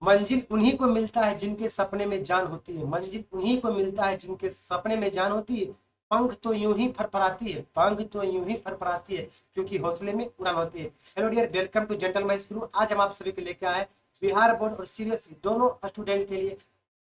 मंजिल उन्हीं को मिलता है जिनके सपने में जान होती है, मंजिल उन्हीं को मिलता है जिनके सपने में जान होती है। पंख तो यूं ही फरफराती है, पंख तो यूं ही फरफराती है, क्योंकि हौसले में उड़ान होती है। Hello dear, welcome to gentle my school. आज हम आप सभी को लेकर आए बिहार बोर्ड और सीबीएसई दोनों स्टूडेंट के लिए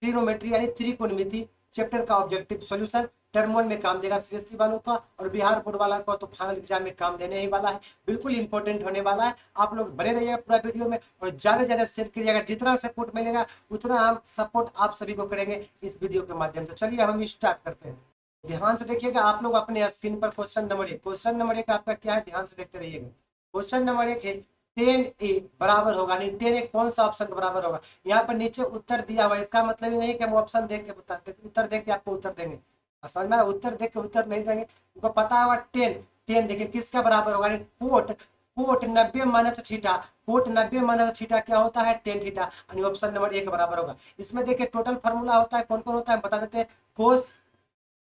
ट्रिग्नोमेट्री यानी त्रिकोणमिति चैप्टर का ऑब्जेक्टिव सॉल्यूशन। टर्म 1 में काम देगा सीबीएसई वालों का, और बिहार बोर्ड वाला को तो फाइनल एग्जाम में काम देने ही वाला है। बिल्कुल इंपॉर्टेंट होने वाला है। आप लोग बने रहिएगा पूरा वीडियो में, और ज्यादा से ज्यादा शेयर कीजिएगा। जितना सपोर्ट मिलेगा उतना हम सपोर्ट आप सभी को करेंगे इस वीडियो के माध्यम से। चलिए हम स्टार्ट करते हैं। ध्यान से देखिएगा आप लोग अपने स्क्रीन पर क्वेश्चन नंबर 1 आपका क्या है, ध्यान से देखते रहिएगा। क्वेश्चन नंबर 1 है 10A बराबर होगा, नहीं 10A कौन सा ऑप्शन के बराबर होगा। यहाँ पर नीचे उत्तर दिया हुआ है, इसका मतलब ये नहीं कि हम ऑप्शन देख के बताते, उत्तर देख के आपको उत्तर देंगे। समझ में उत्तर देख के उत्तर नहीं देंगे। उनको पता होगा 10 देखिए किसका बराबर होगा, cot cot 90 - theta. Cot 90 - theta क्या होता है, 10 थीटा, यानी ऑप्शन नंबर 1 बराबर होगा। इसमें देखिए टोटल फार्मूला होता है, कौन कौन होता है बता देते हैं। कोस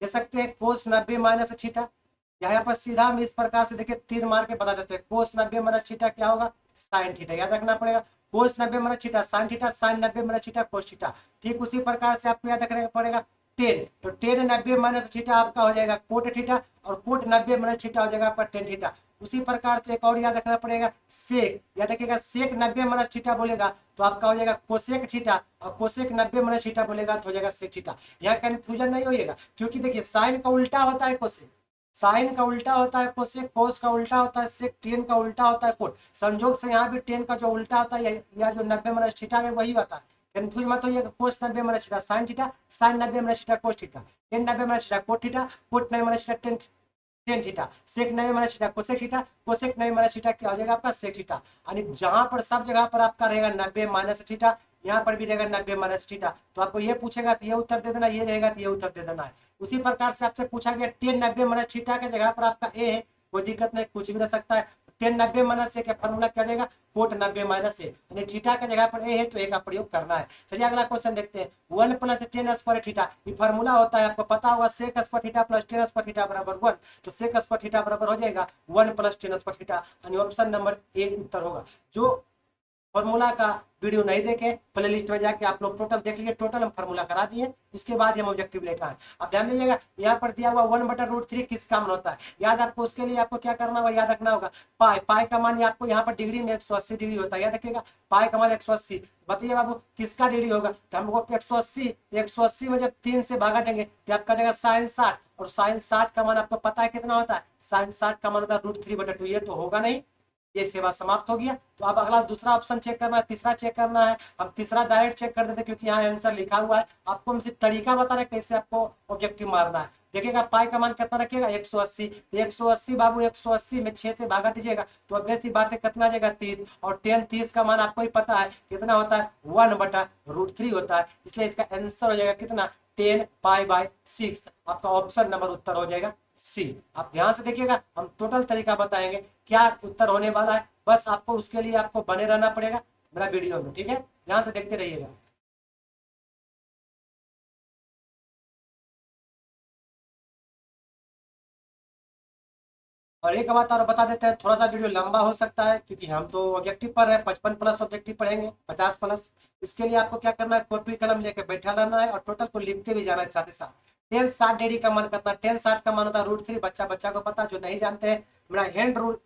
दे सकते हैं, कोस 90 - थीटा। यहाँ पर सीधा हम इस प्रकार से देखिए तीर मार के बता देते हैं। कोस 90 - थीटा क्या होगा, साइन थीटा, याद रखना पड़ेगा। Cos 90 - theta sine theta, sine 90 - theta cos theta. ठीक उसी प्रकार से आपको याद रखना पड़ेगा 10, तो 10 90 - थीटा आपका हो जाएगा कोट थीटा, और कोट 90 - थीटा हो जाएगा आपका 10 थीटा। उसी प्रकार से एक और याद रखना पड़ेगा सेक, याद रखिएगा सेक 90 - थीटा बोलेगा तो आपका हो जाएगा कोसेक थीटा, और कोसेक 90 - थीटा बोलेगा तो हो जाएगा सेक थीटा। यहाँ कंफ्यूजन नहीं होइएगा, क्योंकि देखिए साइन का उल्टा होता है कोसेक, साइन का उल्टा होता है कोसेक, कोस का उल्टा होता है सेक, टेन का उल्टा होता है कोट। संयोग से यहाँ भी 10 का जो उल्टा होता है या जो 90 - थीटा में वही होता है। कंफ्यूज मत होइएगा। Cos 90 - theta sine theta, sine 90 - theta cos theta, 10 90 - theta cot theta, cot 90 - theta 10 theta, sec 90 - theta cosec theta, cosec 90 - theta क्या हो जाएगा आपका सेक थीटा। यानी जहां पर सब जगह पर आपका रहेगा 90 - थीटा, यहाँ पर भी रहेगा 90 - थीटा। तो आपको ये पूछेगा तो ये उत्तर दे देना, ये रहेगा तो ये उत्तर दे देना है। उसी प्रकार से आपसे पूछा गया 10 90 - थीटा के जगह पर आपका ए है, कोई दिक्कत नहीं, कुछ भी रह सकता है। 10 90 - से फॉर्मूला क्या जाएगा, कोट 90 - यानी थीटा के जगह पर ए है तो ए का प्रयोग करना है। चलिए अगला क्वेश्चन देखते हैं। 1 + 10 स्क्वायर थीटा, ये फॉर्मूला होता है आपको पता होगा, sec square theta plus 10 square theta बराबर 1। तो सेक स्क्वायर थीटा बराबर हो जाएगा 1 + 10 स्क्वायर थीटा, यानी ऑप्शन नंबर 1 उत्तर होगा। जो फॉर्मूला का वीडियो नहीं देखे प्ले लिस्ट में जाके आप लोग टोटल देख लीजिए, टोटल हम फॉर्मूला करा दिए, इसके बाद हम ऑब्जेक्टिव लेकर आए। अब ध्यान दीजिएगा यहाँ पर दिया हुआ 1/√3 किस काम में होता है, याद आपको उसके लिए आपको क्या करना होगा, याद रखना होगा पाई, पाई का मान आपको यहाँ पर डिग्री में 180 डिग्री होता है, याद रखिएगा पाई का मान 180। बताइए बाबू किसका डिग्री होगा, तो हमको 180 में जब 3 से भागा देंगे तो आपका जाएगा साइन 60, और साइन 60 का मान आपको पता है कितना होता है, साइन 60 का मान होता है √3/2। ये तो होगा नहीं, ये सेवा समाप्त हो गया। तो अब अगला दूसरा ऑप्शन चेक करना है, तीसरा चेक करना है। हम तीसरा डायरेक्ट चेक कर देते क्योंकि यहाँ आंसर लिखा हुआ है, आपको हम सिर्फ तरीका बता रहे कैसे आपको ऑब्जेक्टिव मारना है। देखिएगा पाई का मान कितना रखिएगा 180, तो 180 बाबू 180 में 6 से भागा दीजिएगा तो अब ऐसी बात है कितना जाएगा 30, और 10 30 का मान आपको ही पता है कितना होता है 1/√3 होता है। इसलिए इसका आंसर हो जाएगा कितना 10 पाई/6। आपका ऑप्शन नंबर उत्तर हो जाएगा सी। आप ध्यान से देखिएगा, हम टोटल तरीका बताएंगे क्या उत्तर होने वाला है, बस आपको उसके लिए आपको बने रहना पड़ेगा मेरा वीडियो में, ठीक है, ध्यान से देखते रहिएगा। और एक बात और बता देते हैं, थोड़ा सा वीडियो लंबा हो सकता है क्योंकि हम तो ऑब्जेक्टिव पर है, 55+ ऑब्जेक्टिव पढ़ेंगे, 50+। इसके लिए आपको क्या करना है, कॉपी कलम लेकर बैठा रहना है और टोटल को लिखते भी जाना है साथ ही साथ। 10 60 का मान कितना, 10 60 का मान होता है √3। बच्चा बच्चा को पता, जो नहीं जानते हैं मेरा हैंड रूल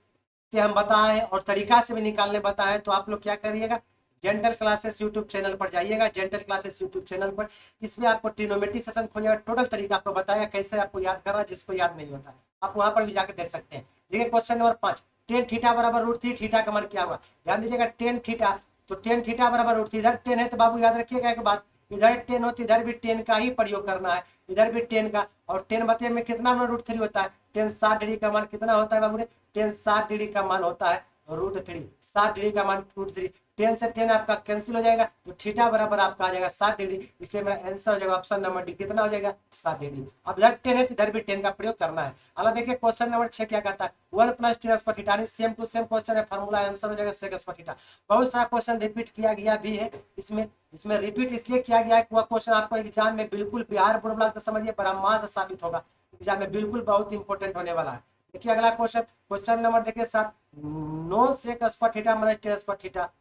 से हम बताए और तरीका से भी निकालने बताए, तो आप लोग क्या करिएगा, जेंटल क्लासेस यूट्यूब चैनल पर जाइएगा, जेंटल क्लासेस यूट्यूब चैनल पर। इसमें आपको ट्रिग्नोमेट्री सेशन खोलिएगा, टोटल तरीका आपको बताएगा कैसे आपको याद करना है, जिसको याद नहीं होता है आप वहां पर भी जाकर देख सकते हैं। देखिए क्वेश्चन नंबर 5, 10 थीटा बराबर √3, थीटा का मान क्या होगा। ध्यान दीजिएगा 10 थीटा, तो 10 थीटा बराबर √3, इधर 10 है तो बाबू याद रखिएगा एक बात, इधर 10 हो तो इधर भी 10 का ही प्रयोग करना है, इधर भी 10 का। और 10 बते में कितना मान √3 होता है, 10 60 डिग्री का मान कितना होता है बाबू रे, 10 60 डिग्री का मान होता है √3, 60 डिग्री का मान √3। 10 से 10 आपका कैंसिल हो जाएगा, तो थीटा बराबर आपका आ जाएगा 60 डिग्री। इसलिए मेरा आंसर हो जाएगा ऑप्शन नंबर डी, कितना हो जाएगा 60 डिग्री। अब इधर 10 है तो इधर भी 10 का प्रयोग करना है। अगला देखिए क्वेश्चन नंबर 6 क्या कहता है, 1 + 10 square theta, same to same question है, फॉर्मूला आंसर हो जाएगा सेक स्क्वायर थीटा। बहुत सारा क्वेश्चन रिपीट किया गया भी है इसमें, इसमें रिपीट इसलिए किया गया है, वह क्वेश्चन आपको एग्जाम में बिल्कुल बिहार बोर्ड वाला तो समझिए ब्रह्मांड साबित होगा, एग्जाम में बिल्कुल बहुत इंपॉर्टेंट होने वाला है। देखिए अगला क्वेश्चन, क्वेश्चन नंबर देखिए 7, 9 sec square theta - 10 square theta.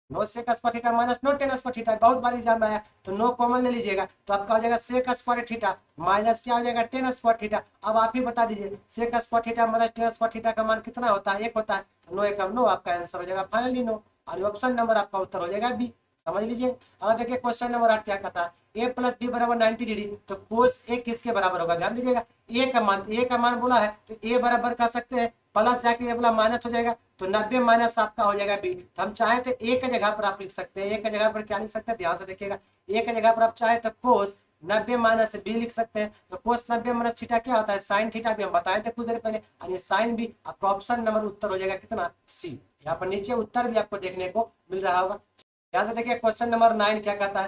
No sec square theta minus no tan square theta, बहुत बार एग्जाम में आया, तो नो कॉमन ले लीजिएगा, तो आपका हो जाएगा सेक स्क्वायर थीटा माइनस क्या हो जाएगा टेन स्क्वायर थीटा। अब आप ही बता दीजिए sec square theta minus tan square theta का मान कितना होता है, एक होता है, नो एकम नो, आपका आंसर हो जाएगा फाइनली नो, और ऑप्शन नंबर आपका उत्तर हो जाएगा बी। समझ लीजिए। अब देखिए क्वेश्चन नंबर 8 क्या कहता है, ए प्लस बी बराबर 90 डिग्री, तो कोस ए किसके बराबर होगा, ध्यान दीजिएगा, ए का मान बोला है तो ए बराबर कर सकते हैं, प्लस जाके ये बोला माइनस हो जाएगा, तो 90 माइनस आपका हो जाएगा बी। तो हम चाहे तो ए की जगह पर आप लिख सकते हैं, ए की जगह पर क्या लिख सकते हैं, ध्यान से देखिएगा, ए की जगह पर आप चाहे तो कोस 90 माइनस बी लिख सकते हैं, तो कोस 90 माइनस थीटा क्या होता है, साइन थीटा भी हम बताए थे कुछ देर पहले, और ये साइन भी आपका ऑप्शन नंबर उत्तर हो जाएगा कितना, सी। यहाँ पर नीचे उत्तर भी आपको देखने को मिल रहा होगा। ध्यान से देखिए क्वेश्चन नंबर 9 क्या कहता है,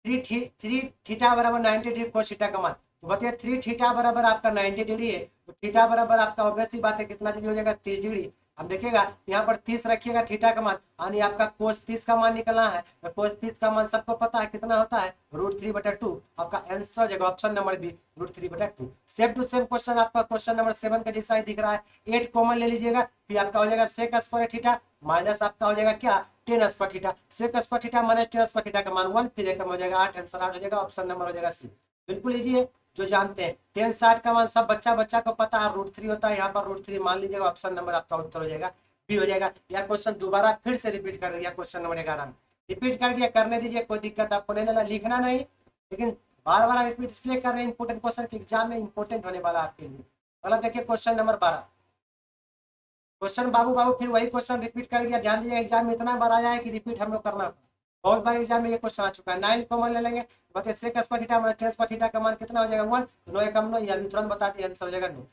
थ्री थीटा बराबर 90 डिग्री कोस थीटा का मान, तो बताइए थ्री थीटा बराबर आपका 90 डिग्री है, तो थीटा बराबर आपका ऑब्वियस सी बात है कितना डिग्री हो जाएगा, 30 डिग्री। अब देखिएगा यहाँ पर 30 रखिएगा थीटा का मान, यानी आपका कोस 30 का मान निकलना है, तो कोस 30 का मान सबको पता है कितना होता है, √3/2, आपका आंसर हो जाएगा option number B √3/2। Same to same question आपका क्वेश्चन नंबर 7 का जैसा ही दिख रहा है, 8 कॉमन ले लीजिएगा, फिर आपका हो जाएगा सेक स्क्वायर थीटा माइनस आपका हो जाएगा क्या, tan square theta, sec square theta minus tan square theta का मान 1, फिर एक हो जाएगा 8, आंसर 8 हो जाएगा, ऑप्शन नंबर हो जाएगा सी। बिल्कुल इजी है, जो जानते हैं 10 60 का मान सब बच्चा को पता है, √3 होता है, यहाँ पर √3 मान लीजिएगा, ऑप्शन नंबर आपका उत्तर हो जाएगा बी हो जाएगा। यह क्वेश्चन दोबारा फिर से रिपीट कर दिया, क्वेश्चन नंबर 11 में रिपीट कर दिया, करने दीजिए, कोई दिक्कत आपको नहीं लेना, लिखना नहीं, लेकिन बार बार रिपीट इसलिए कर रहे हैं, इंपोर्टेंट क्वेश्चन के एग्जाम में इंपोर्टेंट होने वाला आपके लिए। अगला देखिए क्वेश्चन नंबर 12, क्वेश्चन बाबू बाबू फिर वही क्वेश्चन रिपीट कर दिया, ध्यान दीजिए एग्जाम में इतना बार आया है कि रिपीट हम लोग करना, बहुत बार एग्जाम में ये क्वेश्चन आ चुका है। 9 कॉमन ले लेंगे, बताइए sec square theta minus tan square theta का मान कितना हो जाएगा 1, तो नो एकम नो, ये अभी तुरंत बता दिए, आंसर हो जाएगा नो।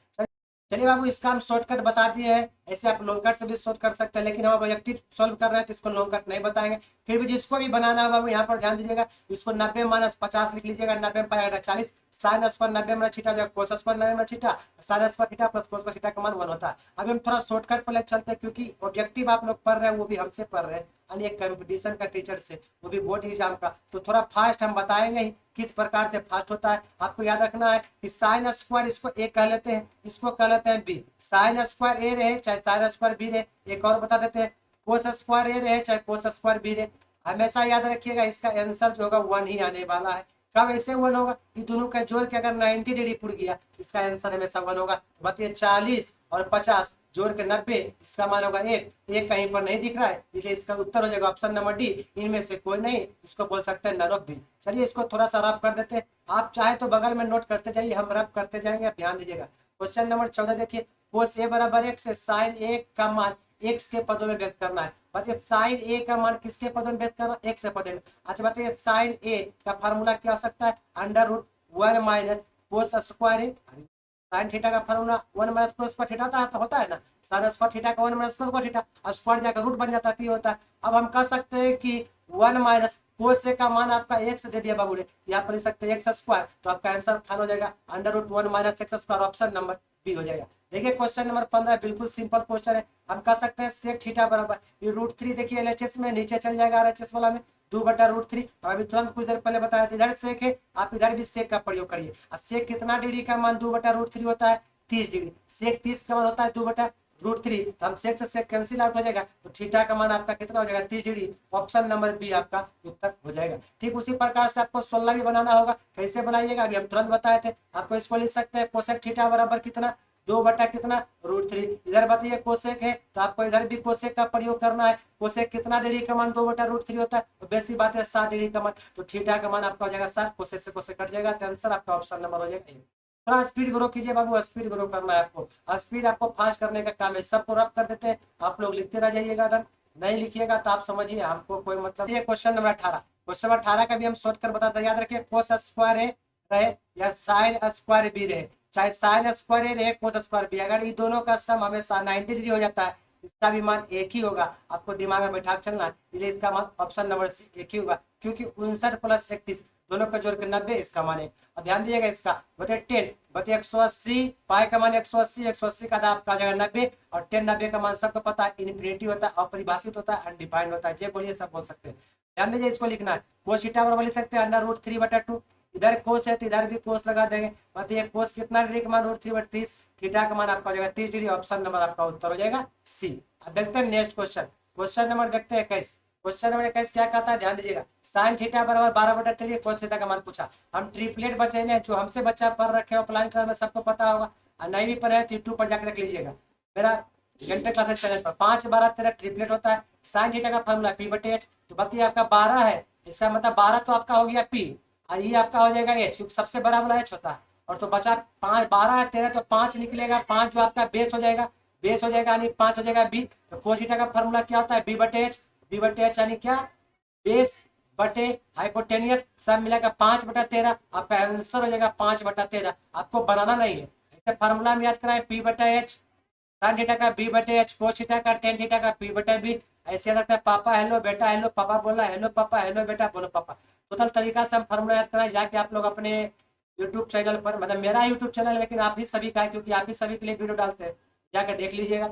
चलिए बाबू इसका हम शॉर्टकट बता दिए हैं, ऐसे आप लॉन्ग कट से भी शॉर्ट कर सकते हैं, लेकिन हम ऑब्जेक्टिव सॉल्व कर रहे हैं तो इसको लॉन्ग कट नहीं बताएंगे। फिर भी जिसको भी बनाना है बाबू यहाँ पर ध्यान दीजिएगा, इसको 90 माइनस 50 लिख लीजिएगा, 90 में पाएगा 40, साइन स्क्वायर 90 में थीटा जो कोस स्क्वायर 90 में theta, sine square theta plus cos square theta का मान 1 होता है। अभी हम थोड़ा शॉर्टकट पर चलते हैं, क्योंकि ऑब्जेक्टिव आप लोग पढ़ रहे हैं वो भी हमसे पढ़ रहे हैं, यानी एक कंपटीशन का टीचर से, वो भी बोर्ड एग्जाम का, तो थोड़ा फास्ट हम बताएंगे ही किस प्रकार से फास्ट होता है। आपको याद रखना है कि साइन स्क्वायर इसको ए कह लेते हैं, इसको कह लेते हैं बी, साइन स्क्वायर ए रहे चाहे साइन स्क्वायर बी रहे, एक और बता देते हैं, कोस स्क्वायर ए रहे चाहे कोस स्क्वायर बी रहे, हमेशा याद रखिएगा इसका आंसर जो होगा 1 ही आने वाला है। कब ऐसे 1 होगा, ये दोनों का जोड़ के अगर 90 डिग्री पुड़ गया, इसका आंसर हमेशा 1 होगा। बताइए 40 और 50 जोड़ के 90, इसका मान होगा 1, एक कहीं पर नहीं दिख रहा है, इसलिए इसका उत्तर हो जाएगा ऑप्शन नंबर डी, इनमें से कोई नहीं, इसको बोल सकते हैं नन ऑफ दी। चलिए इसको थोड़ा सा रफ कर देते हैं, आप चाहे तो बगल में नोट करते जाइए, हम रफ करते जाएंगे, आप ध्यान दीजिएगा। क्वेश्चन नंबर 14 देखिए, कोस ए बराबर x से साइन ए का मान x के पदों में व्यक्त करना है। बताइए साइन ए का मान किसके पदों में व्यक्त करना, x के पदों में। अच्छा बताइए साइन ए का फार्मूला क्या हो सकता है, √1 माइनस कोस स्क्वायर ए, साइन थीटा का formula 1 minus cos square theta होता है ना, साइन स्क्वायर थीटा का 1 माइनस कोस स्क्वायर थीटा, और स्क्वायर जाकर रूट बन जाता है, होता है। अब हम कह सकते हैं कि 1 माइनस कोस ए का मान आपका x दे दिया बाबू ने, यहाँ पर लिख सकते हैं x स्क्वायर, तो आपका आंसर फाइनल हो जाएगा √1 minus x square, option number B हो जाएगा। देखिए क्वेश्चन नंबर 15 बिल्कुल सिंपल क्वेश्चन है, हम कह सकते हैं सेक थीटा बराबर ये √3, देखिए एलएचएस में नीचे चल जाएगा आरएचएस वाला में 2/√3, तो अभी तुरंत कुछ देर पहले बताया था, इधर सेक है, आप इधर भी सेक का प्रयोग करिए। और सेक कितना डिग्री का मान 2/√3 होता है, 30 डिग्री, सेक 30 का मान होता है 2/√3, तो हम सेक से सेक कैंसिल आउट हो जाएगा, तो थीटा का मान आपका कितना हो जाएगा 30 डिग्री, ऑप्शन नंबर बी आपका उत्तर हो जाएगा। ठीक उसी प्रकार से आपको 16 भी बनाना होगा, कैसे बनाइएगा अभी हम तुरंत बताए थे, आपको इसको लिख सकते हैं कोसेक थीटा बराबर कितना 2 कितना √3, इधर बताइए कोसेक है तो आपको इधर भी कोसेक का प्रयोग करना है, कोसेक कितना डिग्री का मान 2/√3 होता है, तो बेसिक बात है 7 डिग्री का मान, तो थीटा का मान आपका हो जाएगा 7, कोसेक से कोसेक कट जाएगा, तो आंसर आपका ऑप्शन नंबर हो जाएगा। थोड़ा स्पीड ग्रो कीजिए बाबू, स्पीड ग्रो करना है आपको, स्पीड आपको फास्ट करने का काम है, सबको रब कर देते हैं, आप लोग लिखते रह जाइएगा, अगर नहीं लिखिएगा तो आप समझिए हमको कोई मतलब। ये क्वेश्चन नंबर 18, क्वेश्चन नंबर 18 का भी हम शॉर्ट कर बताते हैं, याद रखिए कोस स्क्वायर है रहे या साइन स्क्वायर बी रहे, चाहे साइन स्क्वायर ए रहे कोस स्क्वायर बी, अगर ये दोनों का सम हमेशा 90 डिग्री हो जाता है, इसका भी मान एक ही होगा, आपको दिमाग में बैठा चलना है, इसलिए इसका मान ऑप्शन नंबर सी एक ही होगा, क्योंकि 59 + 31 दोनों का जोड़ के 90, इसका मान है। अब ध्यान दीजिएगा इसका, बताइए 10 बताइए 180, पाई का मान 180, 180 का आपका जगह 90, और 10 90 का मान सबको पता है इनफिनिटी होता है, अपरिभाषित होता है, अनडिफाइंड होता है, जे बोलिए सब बोल सकते हैं। ध्यान दीजिए इसको लिखना है, कोस थीटा बराबर लिख सकते हैं √3/2, इधर कोस है तो इधर भी कोस लगा देंगे, बताइए कोस कितना डिग्री का मान √3/30, थीटा का मान आपका हो जाएगा 30 डिग्री, ऑप्शन नंबर आपका उत्तर हो जाएगा सी। अब देखते हैं नेक्स्ट क्वेश्चन, क्वेश्चन नंबर देखते हैं 21, क्वेश्चन नंबर 21 क्या कहता है, ध्यान दीजिएगा। साइन थीटा बराबर 12/3 cos थीटा का मान पूछा। हम ट्रिपलेट बचे ने, जो हमसे बच्चा पढ़ रखे हो प्लान क्लास में सबको पता होगा, और नहीं भी पढ़े तो यूट्यूब पर जाकर रख लीजिएगा मेरा घंटे क्लासेस चैनल पर। 5 12 13 ट्रिपलेट होता है। साइन थीटा का फॉर्मूला P/H। तो बताइए आपका 12 है, इसका मतलब 12 तो आपका हो गया P, और ये आपका हो जाएगा H, क्योंकि सबसे बड़ा वाला H होता है। और तो बचा 5, 12 है 13 तो 5 निकलेगा, 5 जो आपका बेस हो जाएगा, बेस हो जाएगा यानी 5 हो जाएगा B। तो cos थीटा का फॉर्मूला क्या होता है, B/H। B/H यानी क्या, बेस बटे हाइपोटेनियस, सब मिलाकर 5/13। आपका आंसर हो जाएगा 5/13। आपको बनाना नहीं है, ऐसे फार्मूला में याद कराए, P/H tan थीटा का B/H, cos थीटा का tan थीटा का P/B। ऐसे याद रखता है, पापा हेलो बेटा हेलो, पापा बोला हेलो पापा, हेलो बेटा बोलो पापा। टोटल तरीका से हम फार्मूला याद कराए, जाके आप लोग अपने यूट्यूब चैनल पर, मतलब मेरा यूट्यूब चैनल है लेकिन आप ही सभी का है, क्योंकि आप ही सभी के लिए वीडियो डालते हैं, जाकर देख लीजिएगा।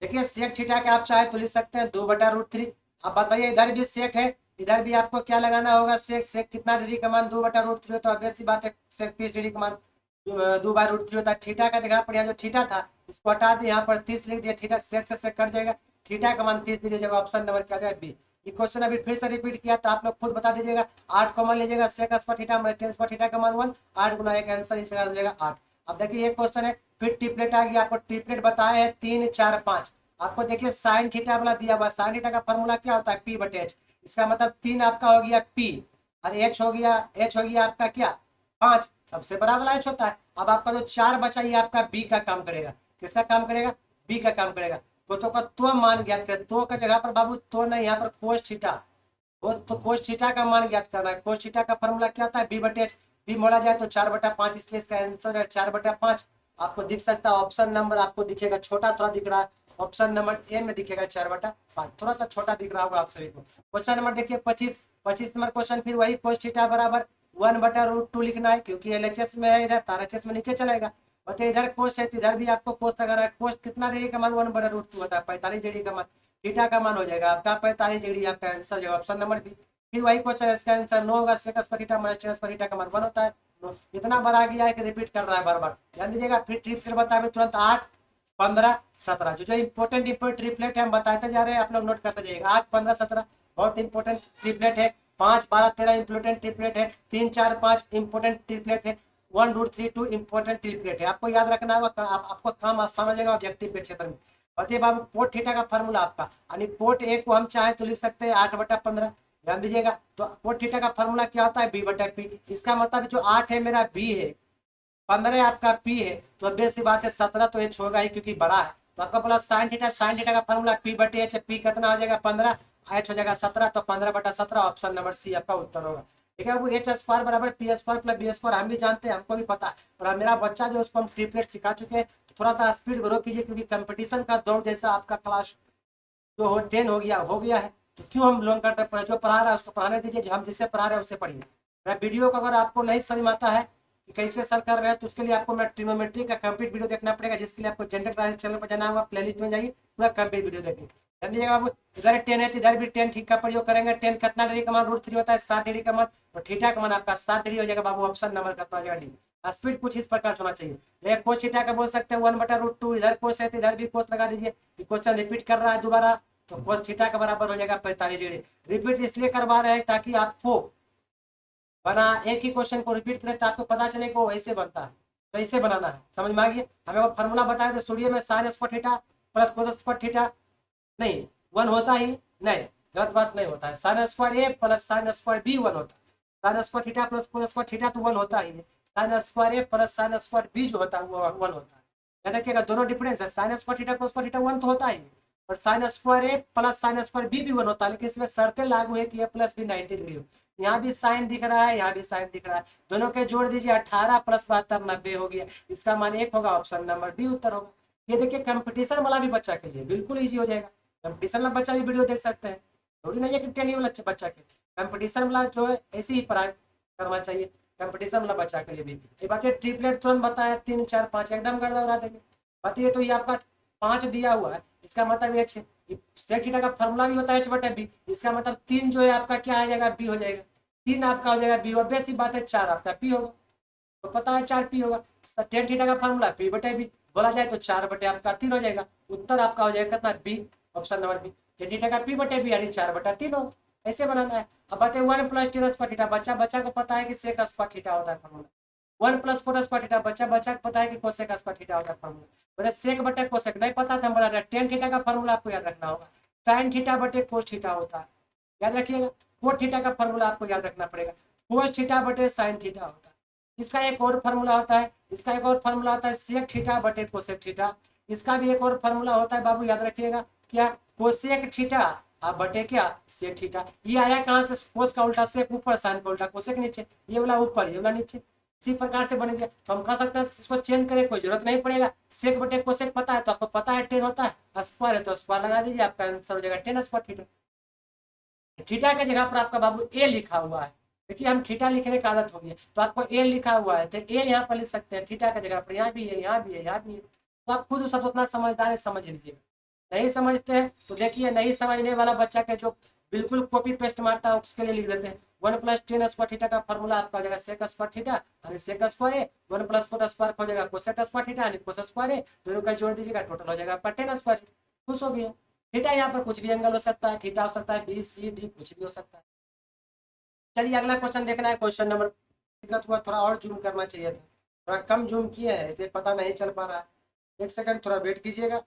देखिए सेक थीटा के आप चाहे तो लिख सकते हैं 2/√3। अब बताइए इधर भी सेक है, इधर भी आपको क्या लगाना होगा, सेक। सेक कितना डिग्री का मान 2/√3 तो ऑब्वियस सी बात है, सेक 30 डिग्री का मान 2/√3 होता है। थीटा का जगह पर यहाँ जो थीटा था इसको हटा दिए, यहाँ पर 30 लिख दिया, थीटा सेक से सेक कट जाएगा, थीटा का मान 30 डिग्री हो जाएगा। ऑप्शन नंबर क्या जाएगा, बी। ये क्वेश्चन अभी फिर से रिपीट किया तो आप लोग खुद बता दीजिएगा। 8 कॉमन लीजिएगा, sec square theta minus tan square theta का मान 1, 8 गुना 1 आंसर इस जगह हो जाएगा 8। अब देखिए ये क्वेश्चन है, फिर ट्रिपलेट आ गया। आपको ट्रिपलेट बताया है 3 4 5। आपको देखिए साइन थीटा वाला दिया हुआ, साइन थीटा का फॉर्मूला क्या होता है, P/H। इसका मतलब 3 आपका हो गया P, और H हो गया, H हो गया आपका क्या 5, सबसे बड़ा वाला H होता है। अब आपका जो 4 बचा ये आपका B का काम करेगा। किसका काम करेगा, B का काम करेगा। तो का तो मान ज्ञात करें, तो का जगह पर बाबू तो नहीं, यहाँ पर कोस थीटा, वो तो कोस थीटा का मान ज्ञात करना है। कोस थीटा का फॉर्मूला क्या होता है, B/H। B मोड़ा जाए तो 4/5, इसलिए इसका आंसर है 4/5। आपको दिख सकता है ऑप्शन नंबर, आपको दिखेगा छोटा थोड़ा दिख रहा है, ऑप्शन नंबर ए में दिखेगा 4/5, थोड़ा सा छोटा दिख रहा होगा आप सभी को। क्वेश्चन नंबर देखिए 25 नंबर क्वेश्चन, फिर वही कोस थीटा बराबर 1/√2 लिखना है, क्योंकि LHS में है, इधर RHS में नीचे चलेगा। बताइए इधर कोस है तो इधर भी आपको कोस लगाना है। कोस कितना डिग्री का मान 1/√2 होता है, 45 डिग्री का मान। थीटा का मान हो जाएगा आपका 45 डिग्री, आपका आंसर हो जाएगा ऑप्शन नंबर बी। फिर वही क्वेश्चन है, इसका आंसर 9 होगा। Sec square theta minus tan square theta का मान 1 होता है। इतना बड़ा आ गया है कि रिपीट कर रहा है बार बार, ध्यान दीजिएगा। फिर ट्रिपलेट बताए तुरंत 8 15 17, जो इंपॉर्टेंट ट्रिपलेट है हम बताते जा रहे हैं, आप लोग नोट करते जाइएगा। 8 15 17 बहुत इंपॉर्टेंट ट्रिपलेट है। 5 12 13 इंपॉर्टेंट ट्रिपलेट है। 3 4 5 इंपॉर्टेंट ट्रिपलेट है। 1√32 इंपॉर्टेंट ट्रिपलेट है। आपको याद रखना होगा, आपको काम आसान हो जाएगा ऑब्जेक्टिव के क्षेत्र में। बताइए बाबू कोट थीटा का फॉर्मूला आपका, यानी कोट ए को हम चाहे तो लिख सकते हैं 8/15। ध्यान दीजिएगा, तो कोट थीटा का फॉर्मूला क्या होता है, B/P। इसका मतलब जो 8 है मेरा B है, 15 आपका P है, तो obvious सी बात है 17 तो H होगा ही, क्योंकि बड़ा है। तो आपका बोला साइन थीटा, साइन थीटा का फॉर्मूला P/H। P कितना हो जाएगा 15, H हो जाएगा 17, तो 15/17 ऑप्शन नंबर सी आपका उत्तर होगा। ठीक है, वो H स्क्वायर बराबर P square plus B square हम भी जानते हैं, हमको भी पता है। और मेरा बच्चा जो उसको हम ट्रिपलेट सिखा चुके हैं, तो थोड़ा सा स्पीड ग्रो कीजिए, क्योंकि कंपटीशन का दौर जैसा आपका क्लास जो हो 10 हो गया है। तो क्यों हम लोन करते हैं, जो पढ़ा रहा है उसको पढ़ाने दीजिए, जो हम जिससे पढ़ा रहे हैं उससे पढ़िए। मेरा वीडियो को अगर आपको नहीं समझ में आता है कि कैसे सर कर रहे हैं, तो उसके लिए आपको मेरा ट्रिग्नोमेट्री का कंप्लीट वीडियो देखना पड़ेगा, जिसके लिए आपको जनरल क्लासेस चैनल पर जाना होगा, प्लेलिस्ट में जाइए, पूरा कंप्लीट वीडियो देखिए। ध्यान दीजिएगा बाबू, इधर 10 है तो इधर भी 10 ठीक का प्रयोग करेंगे। 10 कितना डिग्री का मान √3 होता है, 60 डिग्री का मान, और थीटा का मान आपका 60 डिग्री हो जाएगा बाबू। ऑप्शन नंबर कितना हो जाएगा डी। स्पीड कुछ इस प्रकार से होना चाहिए। कोस थीटा का बोल सकते हैं 1/√2, इधर कोस है तो इधर भी कोस लगा दीजिए। क्वेश्चन रिपीट कर रहा है दोबारा, तो कोस थीटा का बराबर हो जाएगा 45 डिग्री। रिपीट इसलिए करवा रहे हैं ताकि आपको बना एक ही क्वेश्चन को रिपीट करें तो आपको पता चले कि वो ऐसे बनता है, तो ऐसे बनाना है। समझ में आ गया, हमें वो फॉर्मूला बताया तो सूर्य में sine square theta plus cos square theta नहीं 1 होता ही नहीं, गलत बात नहीं होता है। साइन स्क्वायर ए प्लस साइन स्क्वायर बी 1 होता है। Sine square theta plus cos square theta तो 1 होता ही है। साइन स्क्वायर ए प्लस साइन स्क्वायर बी जो होता है वो 1 होता है। याद रखिएगा दोनों डिफरेंस है, sine square theta cos square theta 1 तो होता ही है, और साइन स्क्वायर ए प्लस साइन स्क्वायर बी भी 1 होता है। लेकिन इसमें शर्तें लागू है कि ए प्लस बी 90 डिग्री हो। यहाँ भी साइन दिख रहा है, यहाँ भी साइन दिख रहा है, दोनों के जोड़ दीजिए 18 प्लस 72 90 हो गया। इसका मान 1 होगा, ऑप्शन नंबर डी उत्तर होगा। ये देखिए कंपटीशन वाला भी बच्चा के लिए बिल्कुल ईजी हो जाएगा। कंपटीशन वाला बच्चा भी वीडियो देख सकते हैं, थोड़ी नहीं है कि 10 वाला बच्चा के। कंपटीशन वाला जो है ऐसे ही पढ़ाई करना चाहिए, कंपटीशन वाला बच्चा के लिए भी। ये बात है ट्रिपलेट तुरंत बताया 3 4 5 एकदम गर्दा उड़ा देंगे। बताइए तो ये आपका 5 दिया हुआ है, इसका मतलब ये सेक थीटा का फॉर्मूला भी होता है H/B। इसका मतलब 3 जो है आपका क्या आ जाएगा, बी हो जाएगा। 3 आपका हो जाएगा बी, और बेसिक बात है 4 आपका पी होगा, तो पता है 4 पी होगा। tan थीटा का फॉर्मूला P/B बोला जाए तो 4 बटे आपका 3 हो जाएगा। उत्तर आपका हो जाएगा कितना, B, option number B. Tan theta का पी बटे बी यानी 4/3 हो, ऐसे बनाना है। अब बताइए 1 + tan स्क्वायर थीटा, बच्चा बच्चा को पता है कि सेक स्क्वायर थीटा होता है फॉर्मूला। 1 + cot स्क्वायर थीटा, बच्चा बच्चा को पता है कि कोसेक स्क्वायर थीटा होता है फॉर्मूला। बताइए सेक बटे कोसेक नहीं पता था हम बता रहे, टेन थीटा का फॉर्मूला आपको याद रखना होगा, साइन थीटा बटे कोस थीटा होता है, याद रखिएगा। कोट थीटा का फॉर्मूला आपको याद रखना पड़ेगा, कोस थीटा बटे साइन थीटा होता है। इसका एक और फॉर्मूला होता है, इसका एक और फॉर्मूला होता है सेक थीटा बटे कोसेक थीटा। इसका भी एक और फॉर्मूला होता है बाबू, याद रखिएगा, क्या, कोसेक थीटा आप बटे क्या सेक थीटा। ये आया कहाँ से, कोस का उल्टा सेक ऊपर, साइन का उल्टा कोसेक नीचे, ये वाला ऊपर ये वाला नीचे, इसी प्रकार से बन गया। तो हम कह सकते हैं इसको चेंज करें, कोई जरूरत नहीं पड़ेगा, सेक बटे कोसेक पता है तो आपको पता है टेन होता है, स्क्वायर है तो स्क्वायर लगा दीजिए, आपका आंसर हो जाएगा टेन स्क्वायर थीटा। थीटा के जगह पर आपका बाबू ए लिखा हुआ है, देखिए हम थीटा लिखने का आदत हो गई है, तो आपको ए लिखा हुआ है तो ए यहाँ पर लिख सकते हैं, थीटा के जगह पर यहाँ भी है, यहाँ भी है, यहाँ भी है। तो आप खुद सब उतना समझदार है, समझ लीजिएगा। नहीं समझते हैं तो देखिए, नहीं समझने वाला बच्चा के जो बिल्कुल कॉपी पेस्ट मारता है उसके लिए लिख देते हैं 1 + tan स्क्वायर थीटा का फॉर्मूला आपका हो जाएगा सेक स्क्वायर थीटा यानी सेक स्क्वायर है, 1 + cot स्क्वायर हो जाएगा कोसेक स्क्वायर थीटा यानी कोस स्क्वायर है, दोनों का जोड़ दीजिएगा टोटल हो जाएगा आपका tan स्क्वायर। खुश हो गया। थीटा यहाँ पर कुछ भी एंगल हो सकता है, थीटा हो सकता है बी सी डी, कुछ भी हो सकता है। चलिए अगला क्वेश्चन देखना है, क्वेश्चन नंबर, दिक्कत हुआ थोड़ा और जूम करना चाहिए था, थोड़ा कम जूम किए हैं इसलिए पता नहीं चल पा रहा है, एक सेकंड थोड़ा वेट कीजिएगा।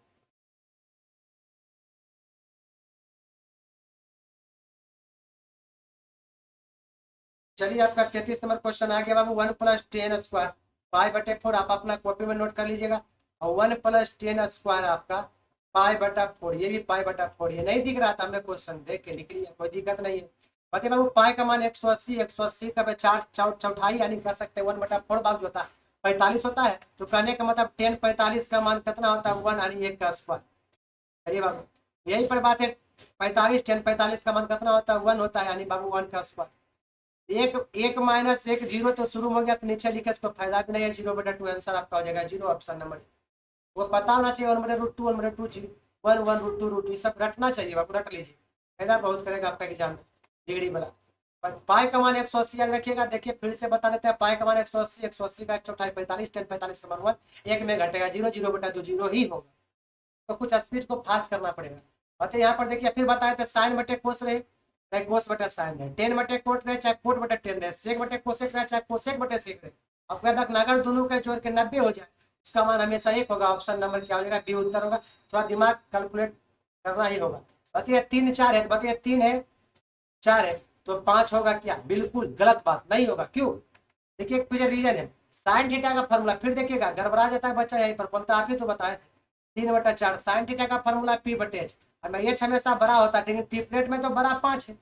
चलिए आपका 33 नंबर क्वेश्चन आ गया बाबू, 1 + tan स्क्वायर π/4 आप अपना कॉपी में नोट कर लीजिएगा, और 1 + tan स्क्वायर आपका π/4, ये भी π/4, ये नहीं दिख रहा था हमने क्वेश्चन देख के लिख लिया, कोई दिक्कत नहीं है। बताइए बाबू पाई का मान 180, 180 का चार चौथाई यानी कह सकते हैं 1/4 भाग जो होता है 45 होता है, तो कहने का मतलब tan 45 का मान कितना होता है 1 यानी 1 का स्क्वायर। अरे बाबू यही पर बात है, 45 tan 45 का मान कितना होता है 1 होता है यानी बाबू 1 का स्क्वायर। एक एक माइनस एक जीरो तो शुरू हो गया तो नीचे लिखे, इसको फायदा भी नहीं है, 0/2 आंसर आपका हो जाएगा जीरो, ऑप्शन नंबर वो पता होना चाहिए, 1/√2 1/2 जीरो 1 1√2 ये सब रटना चाहिए बाबू, रट लीजिए, फायदा बहुत करेगा आपका एग्जाम में डिग्री वाला। पाई का मान 180 याद रखिएगा, देखिए फिर से बता देते हैं, पाई का मान 180, 180 का 1/4 45, tan 45 का मान 1, एक में घटेगा जीरो, 0/2 जीरो ही होगा, तो कुछ स्पीड को फास्ट करना पड़ेगा। बताइए यहाँ पर देखिए फिर बताए थे साइन बटे कोस रहे चाहे कोस बटे साइन रहे, टेन बटे कोट रहे चाहे कोट बटे टेन रहे, सेक बटे कोसेक रहे चाहे कोसेक बटे सेक रहे, आपका अगर दोनों का जोड़ के 90 हो जाए उसका मान हमेशा एक होगा, ऑप्शन नंबर क्या हो जाएगा बी उत्तर होगा, थोड़ा दिमाग कैलकुलेट करना ही होगा। बताइए 3 4 है, बताइए 3 है 4 है तो 5 होगा क्या, बिल्कुल गलत बात, नहीं होगा, क्यों, देखिए पीछे रीजन है, साइन थीटा का फॉर्मूला, फिर देखिएगा गड़बड़ा जाता है बच्चा, यहीं पर बोलता आप ही तो बताए थे 3/4 साइन थीटा का फॉर्मूला p/h, अब एच हमेशा बड़ा होता है, लेकिन ट्रिपलेट में तो बड़ा 5 है,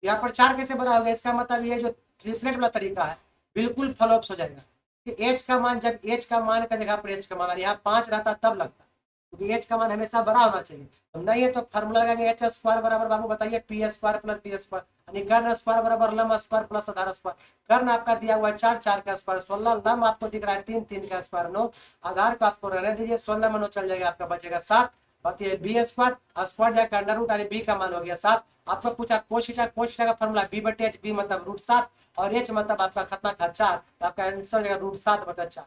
यहाँ पर 4 कैसे बड़ा हो गया, इसका मतलब ये जो ट्रिपलेट वाला तरीका है बिल्कुल फ्लॉप्स हो जाएगा, कि एच का मान जब एच का मान का जगह पर एच का मान यहाँ 5 रहता तब लगता, क्योंकि एच का मान हमेशा बड़ा होना चाहिए, तो नहीं है तो फार्मूला लगाएंगे एच स्क्वायर बराबर बाबू बताइए P square plus B square, यानी कर्ण स्क्वायर बराबर लंब स्क्वायर प्लस आधार स्क्वायर, कर्ण आपका दिया हुआ है 4 4 का स्क्वायर 16, लंब आपको दिख रहा है 3 3 का स्क्वायर 9, आधार को आपको रहने दीजिए 16 में 9 चल जाएगा, आपका बचेगा 7, बताइए बी स्क्वायर स्क्वायर जाकर अंडर रूट यानी बी का मान हो गया 7, आपको पूछा कोस थीटा का फॉर्मूला b/h, बी मतलब √7 और h मतलब आपका खतना था 4, तो आपका आंसर हो जाएगा √7/4।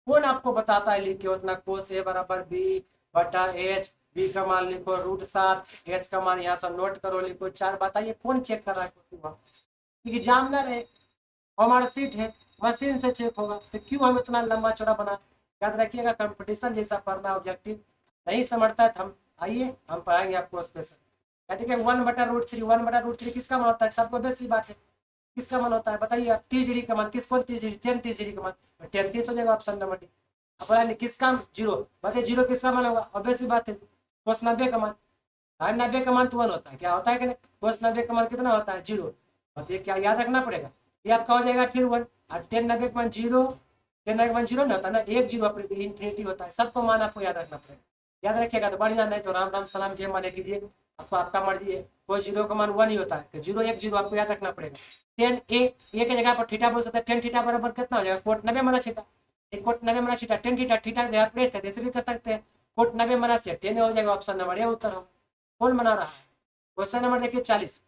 कौन आपको बताता है लिख के उतना, कोस a बराबर b/h, बी का मान लिखो √7, h का मान यहाँ से नोट करो लिखो 4, बताइए कौन चेक कर रहा है, क्योंकि एग्जामिनर है, हमारा सीट है, मशीन से चेक होगा, तो क्यों हम इतना लंबा चौड़ा बना, याद रखिएगा कंपटीशन जैसा पढ़ना ऑब्जेक्टिव, नहीं समझता है तो हम आइए हम पढ़ाएंगे आपको स्पेशल। कहते हैं 1/√3, 1/√3 किसका मान होता है, सबको बेसिक बात है, किसका मान होता है बताइए आप, 30 डिग्री का मान, किस कौन 30 डिग्री, 10 30 डिग्री का मान, 10 30 हो जाएगा ऑप्शन नंबर डी। अब बोला किसका जीरो, बताइए जीरो किसका मान होगा, और बेसिक बात है कोस 90 का मान, साइन 90 का मान तो 1 होता है, क्या होता है कि नहीं, कोस 90 का मान कितना होता है जीरो, बताइए क्या याद रखना पड़ेगा, ये आपका हो जाएगा फिर 1, और 10 90 का मान जीरो, 10 90 का मान जीरो नहीं होता ना, एक जीरो इंफिनिटी होता है, सबको मान आपको याद रखना पड़ेगा, याद रखिएगा तो बढ़िया, नहीं तो राम राम सलाम जय माने कीजिए, आपको आपका मर्जी है, कोई जीरो का मान 1 ही होता है, तो जीरो एक जीरो आपको याद रखना पड़ेगा। 10 ए के जगह पर थीटा बोल सकते हैं, 10 थीटा बराबर कितना हो जाएगा कोट 90 माना थीटा, एक कोट 90 माना थीटा 10 थीटा, थीटा जगह पर है जैसे भी कर सकते हैं, कोट 90 माना से 10 हो जाएगा, ऑप्शन नंबर ए उत्तर होगा। कौन बना रहा है, क्वेश्चन नंबर देखिए 40,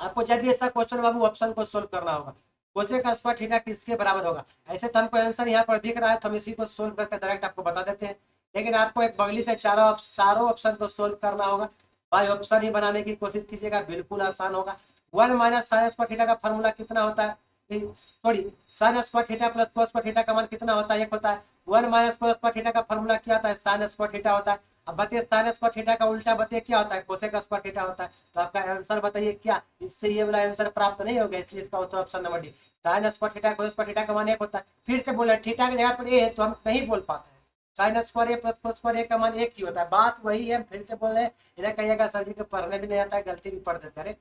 आपको जब भी ऐसा क्वेश्चन बाबू ऑप्शन को सोल्व करना होगा, कोसेक स्क्वायर थीटा किसके बराबर होगा, ऐसे तो हमको आंसर यहाँ पर दिख रहा है तो हम इसी को सोल्व करके डायरेक्ट आपको बता देते हैं, लेकिन आपको एक बगली से चारों ऑप्शन को सोल्व करना होगा, बाई ऑप्शन ही बनाने की कोशिश कीजिएगा, बिल्कुल आसान होगा। 1 - sin² का फॉर्मूला कितना होता है, सॉरी, sin² प्लस cos² का मान कितना होता है, एक होता है। 1 - cos² का फॉर्मूला क्या होता है, sin² होता है। अब बताइए sin² का उल्टा बताइए क्या होता है, cosec² होता है। तो आपका आंसर बताइए क्या, इससे ये वाला आंसर प्राप्त नहीं होगा, इसलिए इसका उत्तर option number D. sin² cos² का मान एक होता है। फिर से बोले थीटा की जगह पर ए है तो हम नहीं बोल पाते हैं, sin² प्लस cos² का मान एक ही होता है, बात वही है। फिर से बोल रहे हैं, इन्हें कहिएगा सर जी को पढ़ने भी नहीं आता है, गलती भी पढ़ देते हैं। अरे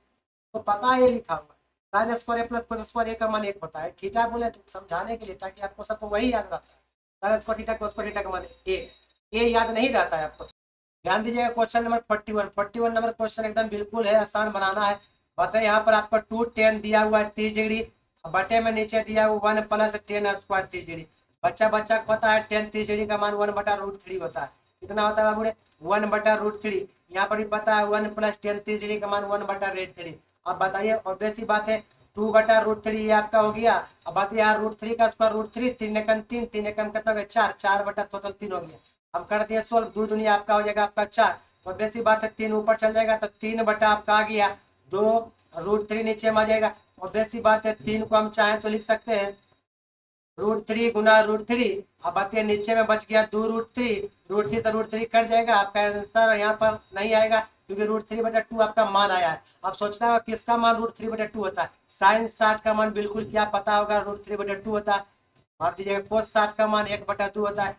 तो पता है ये लिखा हुआ है, sin² प्लस cos² का मान एक होता है। थीटा बोले तो समझाने के लिए, ताकि आपको सबको वही याद रहता है, sin² cos² का मान एक, ये याद नहीं रहता है आपको। ध्यान दीजिएगा, क्वेश्चन नंबर 41 नंबर क्वेश्चन एकदम बिल्कुल है, आसान बनाना है। बताइए यहाँ पर आपको 2 tan दिया हुआ है 30 डिग्री, बटे में नीचे दिया हुआ 1 + tan² 30 डिग्री। बच्चा बच्चा को पता है tan 30 डिग्री का मान 1/√3 होता है। कितना होता है बाबू रे, 1/√3। यहाँ पर भी पता है 1 + tan 30 डिग्री का मान 1/√3। अब बताइए, ऑब्वियस सी बात है, 2/√3 ये आपका हो गया। अब बात यहाँ √3 का स्क्वायर √3, 3 एकम 3, 3 एकम कितना हो गया 4, 4/टोटल 3 हो गया। हम कर दिए सोल्व, 2 दुनिया आपका हो जाएगा आपका 4। तो बेसी बात है, 3 ऊपर चल जाएगा तो 3 बटा आपका आ गया 2, √3 नीचे में आ जाएगा। और बेसी बात है, 3 को हम चाहें तो लिख सकते हैं √3 गुना √3। अब बताइए नीचे में बच गया 2 √3, √3 से √3 कट जाएगा, आपका आंसर यहाँ पर नहीं आएगा, क्योंकि √3/2 आपका मान आया है। अब सोचना होगा किसका मान √3/2 होता है। sin60 का मान बिल्कुल क्या पता होगा, √3/2 होता है। मार दीजिएगा, cos60 का मान 1/2 होता है।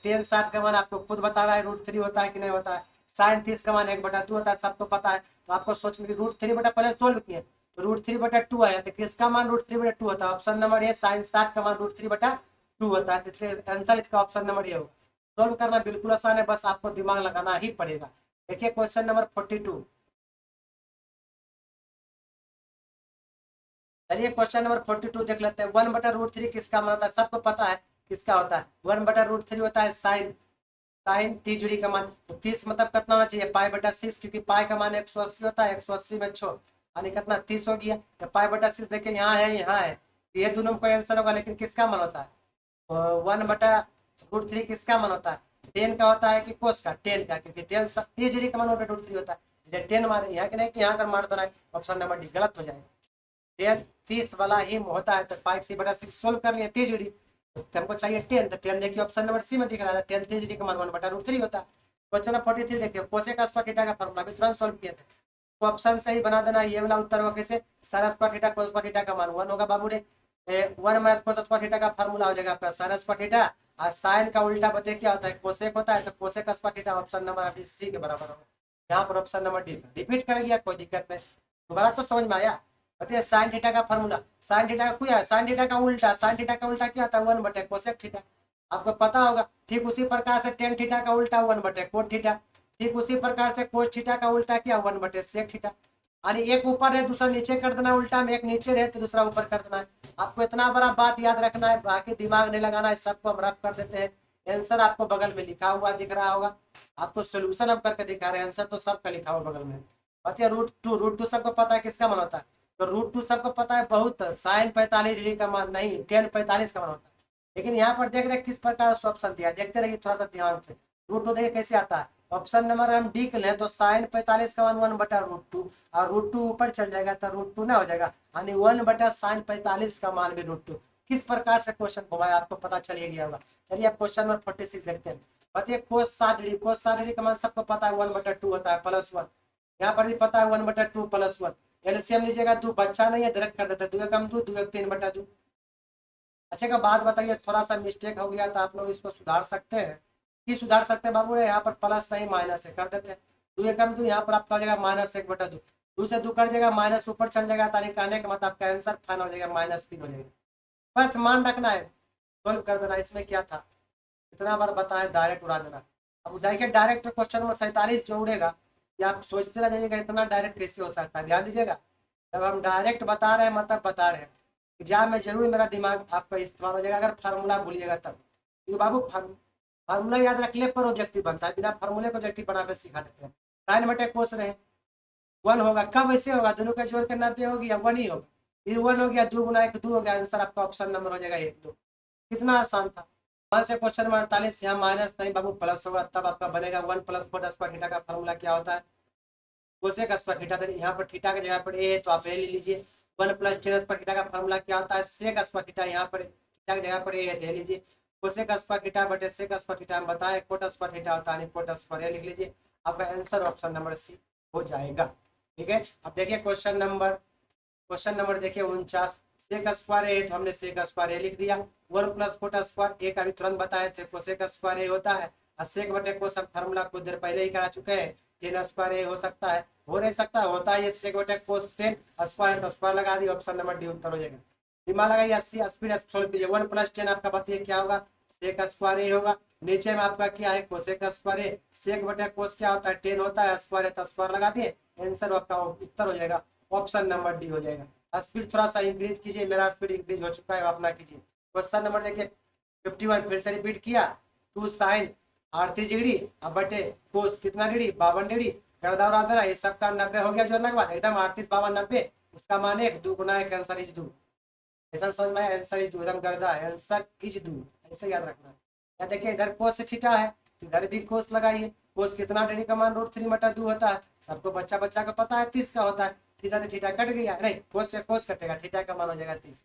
tan60 का मान आपको खुद बता रहा है √3 होता है कि नहीं होता है। sin30 का मान 1/2 होता है, सबको पता है। तो आपको सोचने की √3 बटा पहले सोल्व किए तो √3/2 आया, तो किसका मान √3/2 होता है, ऑप्शन नंबर ए sin60 का मान √3/2 होता है। इसलिए आंसर इसका ऑप्शन नंबर ए होगा। सोल्व करना बिल्कुल आसान है, बस आपको दिमाग लगाना ही पड़ेगा। देखिए क्वेश्चन नंबर 42। चलिए क्वेश्चन नंबर 42 देख लेते हैं। 1/√3 किसका मान होता है, सबको पता है किसका होता है। 1/√3 होता है sin 30 डिग्री का मान। तो 30 मतलब कितना होना चाहिए, π/6, क्योंकि पाई का मान 180 होता है, 180 में 6 यानी कितना 30 हो गया। तो π/6 देखिए यहाँ है, यहाँ है, ये दोनों में कोई आंसर होगा, लेकिन किसका मान होता है 1/√3 किसका मान होता है, 10 का होता है कि कोस का, 10 का, क्योंकि 30 डिग्री का मान 1/√3 होता है। इसलिए 10 मारे यहाँ के नहीं कि यहाँ का मार देना है, ऑप्शन नंबर डी गलत हो जाएगा। 10 30 वाला ही होता है, तो 5/6 सोल्व कर लिए 30 डिग्री। तो हमको चाहिए 10, तो 10 देखिए ऑप्शन नंबर सी में दिख रहा है, 10 30 डिग्री का मान 1/√3 होता है। क्वेश्चन नंबर 43 देखिए, cosec² का फॉर्मूला भी तुरंत सोल्व किए थे, तो ऑप्शन से ही बना देना, ये वाला उत्तर होगा कैसे, sin² cos² का मान 1 होगा बाबू रे। 1 - cos² का फॉर्मूला हो जाएगा आपका sin², और साइन का उल्टा बताइए क्या होता है, कोसेक होता है, तो cosec² ऑप्शन नंबर आपकी सी के बराबर होगा। यहाँ पर ऑप्शन नंबर डी रिपीट कर दिया, कोई दिक्कत नहीं, दोबारा तो समझ में आया। बताइए sin का फॉर्मूला, sin का क्या है, sin का उल्टा, sin का उल्टा क्या होता है 1/cosec। आपको पता होगा। ठीक उसी प्रकार से tan का उल्टा 1/cot। ठीक उसी प्रकार से cos का उल्टा क्या 1/sec। यानी एक ऊपर है दूसरा नीचे कर देना, उल्टा में एक नीचे रहे तो दूसरा ऊपर कर देना है। आपको इतना बड़ा बात याद रखना है, बाकी दिमाग नहीं लगाना है, सबको हम रफ कर देते हैं। आंसर आपको बगल में लिखा हुआ दिख रहा होगा, आपको सोल्यूशन हम करके दिखा रहे हैं, आंसर तो सबका लिखा हुआ बगल में। बताइए √2 सबको पता है किसका मान होता है, तो √2 सबको पता है बहुत, sin 45 डिग्री का मान नहीं, tan 45 का मान होता है। लेकिन यहाँ पर देख रहे हैं किस प्रकार से ऑप्शन दिया, देखते रहिए थोड़ा सा ध्यान से। √2 देखिए कैसे आता है, ऑप्शन नंबर हम डी के लें तो sin 45 का मान 1/√2, और √2 ऊपर चल जाएगा तो √2 ना हो जाएगा, यानी 1/sin 45 का मान भी √2। किस प्रकार से क्वेश्चन घुमाया आपको पता चलिए गया होगा। चलिए अब क्वेश्चन नंबर 46 देखते हैं। बताइए cos 60 डिग्री का मान सबको पता है 1/2 होता है +1। यहाँ पर भी पता है 1/2 +1। एलसीएम लीजिएगा, 2 बच्चा नहीं है, डायरेक्ट कर देते हैं, 2 कम 2, 2 3/2। अच्छा का बात बताइए, थोड़ा सा मिस्टेक हो गया तो आप लोग इसको सुधार सकते हैं, कि सुधार सकते हैं बाबू रे, यहाँ पर प्लस नहीं माइनस है, कर देते हैं 2 कम 2, यहाँ पर आपका हो जाएगा -1/2। 2 से 2 कट जाएगा, माइनस ऊपर चल जाएगा, ताकि कहने का मतलब आपका आंसर फाइनल हो जाएगा -3 हो जाएगा। बस मान रखना है, सोल्व कर देना, इसमें क्या था, इतना बार बताया डायरेक्ट उड़ा देना। अब देखिए डायरेक्ट क्वेश्चन नंबर 47 जो उड़ेगा, या आप सोचते रह जाइएगा इतना डायरेक्ट कैसे हो सकता है। ध्यान दीजिएगा, जब हम डायरेक्ट बता रहे हैं मतलब बता रहे हैं, एग्जाम में जरूर मेरा दिमाग आपका इस्तेमाल हो जाएगा, अगर फार्मूला भूलिएगा तब, क्योंकि बाबू फार्मूला याद रखने पर ऑब्जेक्टिव बनता है, बिना फार्मूले को ऑब्जेक्टिव बना कर सिखा देते हैं। sin/cos रहे 1 होगा, कब ऐसे होगा, दोनों का जोड़ के 90 होगी या 1 ही होगा, ये 1 हो गया, 2 गुना 1 2 हो गया, आंसर आपका ऑप्शन नंबर हो जाएगा 1 2। कितना आसान था। वहां से क्वेश्चन नंबर 48, यहाँ माइनस नहीं बाबू प्लस होगा, तब आपका बनेगा 1 + cot² का फॉर्मूला क्या होता है, कोसेक स्क्वायर थीटा, यहाँ पर थीटा की जगह पर ए है तो आप ए ले लीजिए। 1 + tan स्क्वायर थीटा का फॉर्मूला क्या होता है, सेक स्क्वायर थीटा, यहाँ पर थीटा की जगह पर ए है तो ए लीजिए। कोसेक स्क्वायर थीटा बटे सेक स्क्वायर थीटा हम बताएं कोट स्क्वायर थीटा होता है, कोट स्क्वायर ए लिख लीजिए। आपका आंसर ऑप्शन नंबर सी हो जाएगा। ठीक है, अब देखिए क्वेश्चन नंबर देखिए 49। सेक स्क्वायर ए तो हमने सेक स्क्वायर ए लिख दिया। 1 + कोट स्क्वायर ए का भी तुरंत बताए थे, कोसेक स्क्वायर ए होता है। और सेक बटे कोस हम फार्मूला कुछ देर पहले ही करा चुके हैं। टेन स्क्वायर ए हो सकता है, हो नहीं सकता, होता है ये सेक बटे कोस 10 स्क्वायर है तो स्क्वायर लगा दिए, ऑप्शन नंबर डी उत्तर हो जाएगा। दिमाग लगाइए, 80 स्पीड सोल्व कीजिए। 1 + 10 आपका बताइए क्या होगा, सेक स्क्वायर ए होगा। नीचे में आपका क्या है, कोसेक स्क्वायर ए। सेक बटे कोस क्या होता है, 10 होता है, स्क्वायर है तो स्क्वायर लगा दिए, आंसर आपका उत्तर हो जाएगा, ऑप्शन नंबर डी हो जाएगा। स्पीड थोड़ा सा इंक्रीज कीजिए, मेरा स्पीड इंक्रीज हो चुका है, अपना कीजिए। क्वेश्चन नंबर देखिए 51, फिर से रिपीट किया। 2 sin 38 डिग्री अब बटे कोस कितना डिग्री, 52 डिग्री। गर्दा उड़ा ये सबका 90 हो गया, जो अलग बात एकदम 38 52 90, इसका मान 1 2 गुना 1 आंसर इज 2। ऐसा समझ में आया, आंसर इज 2 एकदम गर्दा है, आंसर इज 2, ऐसे याद रखना। या देखिए इधर कोस से थीटा है तो इधर भी कोस लगाइए। कोस कितना डिग्री का मान √3/2 होता है, सबको बच्चा बच्चा को पता है 30 का होता है। थीटा से थीटा कट गया, नहीं कोस से कोस कटेगा, थीटा का मान हो जाएगा 30।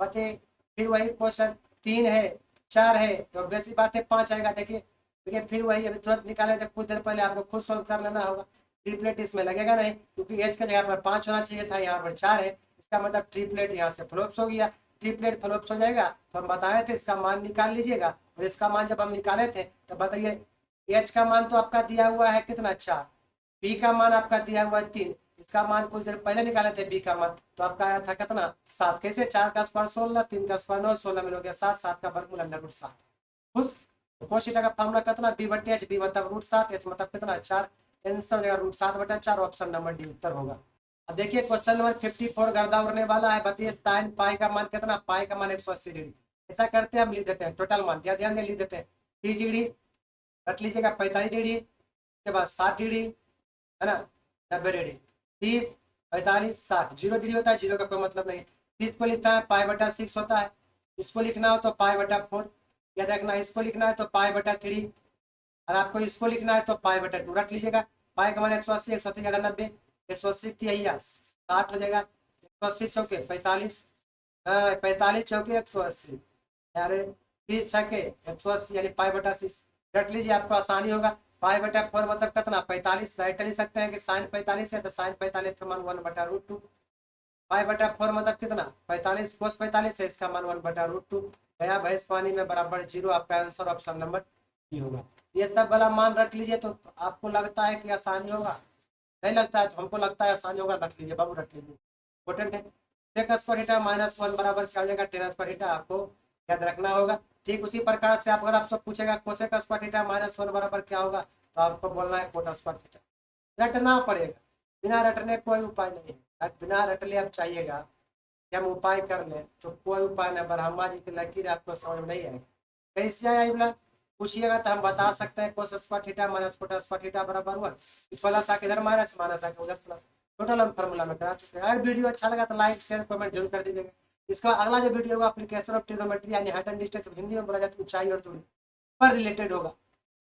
बते फिर वही क्वेश्चन 3 है 4 है तो वैसी बात है 5 आएगा। देखिए देखिए फिर वही अभी तुरंत निकाले थे, कुछ देर पहले आपको खुद सोल्व कर लेना होगा। ट्रिपलेट इसमें लगेगा नहीं क्योंकि एच की जगह पर 5 होना चाहिए था, यहाँ पर 4 है, इसका मतलब ट्रिपलेट यहाँ से फ्लोप्स हो गया। ट्रिपलेट फ्लोप्स हो जाएगा तो हम बताए थे इसका मान निकाल लीजिएगा। और इसका मान जब हम निकाले थे तो बताइए एच का मान तो आपका दिया हुआ है कितना 4, बी का मान आपका दिया हुआ है 3, इसका मान कुछ देर पहले निकाले थे बी का मान तो आपका आया था कितना 7। कैसे 4 का स्क्वायर 16, 3 का स्क्वायर 9, 16 में हो गया 7, 7 का वर्गमूल √7। खुश, कोस थीटा का फॉर्मूला कितना, बी बटे एच, बी मतलब √7, एच मतलब कितना 4, आंसर हो जाएगा √7/4, ऑप्शन नंबर डी उत्तर होगा। अब देखिए क्वेश्चन नंबर 54 गर्दा उड़ने वाला है। बताइए साइन पाई का मान कितना, पाई का मान 180 डिग्री। ऐसा करते हैं हम लिख देते हैं टोटल मान, ध्यान दे लिख देते हैं। 30 डिग्री रख लीजिएगा, 45 डिग्री के बाद 60 डिग्री है ना, 90 डिग्री, 30 45 60, 0 डिग्री होता है, 0 का कोई मतलब नहीं। 30 को लिखता है π/6 होता है, इसको लिखना हो तो π/4 याद रखना, इसको लिखना है तो π/3 और आपको इसको लिखना है तो π/2 रख लीजिएगा। पाई का मान 180, 180 ज्यादा 90, 180 60 हो जाएगा, 180 चौके 45, 45 चौके 180, यार 30 छके 180 यानी π/6 रख लीजिए, आपको आसानी होगा। π/4 मतलब कितना 45, राइट लिख सकते हैं कि साइन 45 है तो साइन 45 का मान 1/√2। π/4 मतलब कितना 45, कोस 45 है, इसका मान 1/√2। गया भैंस पानी में बराबर 0, आपका आंसर ऑप्शन नंबर बी होगा। ये सब वाला मान रख लीजिए तो आपको लगता है कि आसानी होगा, नहीं लगता है तो हमको लगता है आसानी होगा, रख लीजिए बाबू रख लीजिए, इंपॉर्टेंट है। सेक स्क्वायर थीटा -1 बराबर क्या हो जाएगा, टेन स्क्वायर थीटा, आपको याद रखना होगा। ठीक उसी प्रकार से अगर आपसे पूछेगा कोसेक स्क्वायर थीटा -1 बराबर क्या होगा तो आपको बोलना है कोट स्क्वायर थीटा। रटना पड़ेगा, बिना रटने कोई उपाय नहीं है। बिना रटले आप चाहिएगा कि हम उपाय कर लें तो कोई उपाय नहीं, ब्रह्मा जी की लकीर आपको समझ में नहीं आएगा। कैसे आया बोला पूछिएगा तो हम बता सकते हैं cos square theta minus cot square theta बराबर 1, प्लस आके इधर माइनस माइनस आके उधर प्लस, टोटल हम फॉर्मूला में करा चुके हैं। अगर वीडियो अच्छा लगा तो लाइक शेयर कमेंट जरूर कर दीजिएगा। इसका अगला जो वीडियो होगा एप्लीकेशन ऑफ ट्रिग्नोमेट्री यानी हाइट एंड डिस्टेंस, हिंदी में बोला जाता है ऊंचाई और दूरी पर रिलेटेड होगा।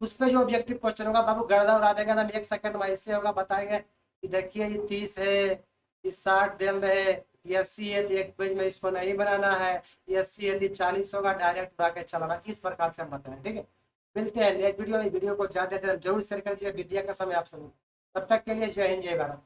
उस पर जो ऑब्जेक्टिव क्वेश्चन होगा बाबू गर्दा उड़ा देगा ना, 1 सेकंड में ऐसे होगा बताएंगे कि देखिए ये 30 है, ये 60 दे रहे, ये 80 है तो एक पेज में इसको नहीं बनाना है, ये 80 है तो 40 होगा, डायरेक्ट उड़ा के चलाना, इस प्रकार से हम बताएं। ठीक है, मिलते हैं नेक्स्ट वीडियो में। वीडियो को ज्यादा जरूर शेयर कर दीजिए, विद्या का समय आप सभी, तब तक के लिए जय हिंद जय भारत।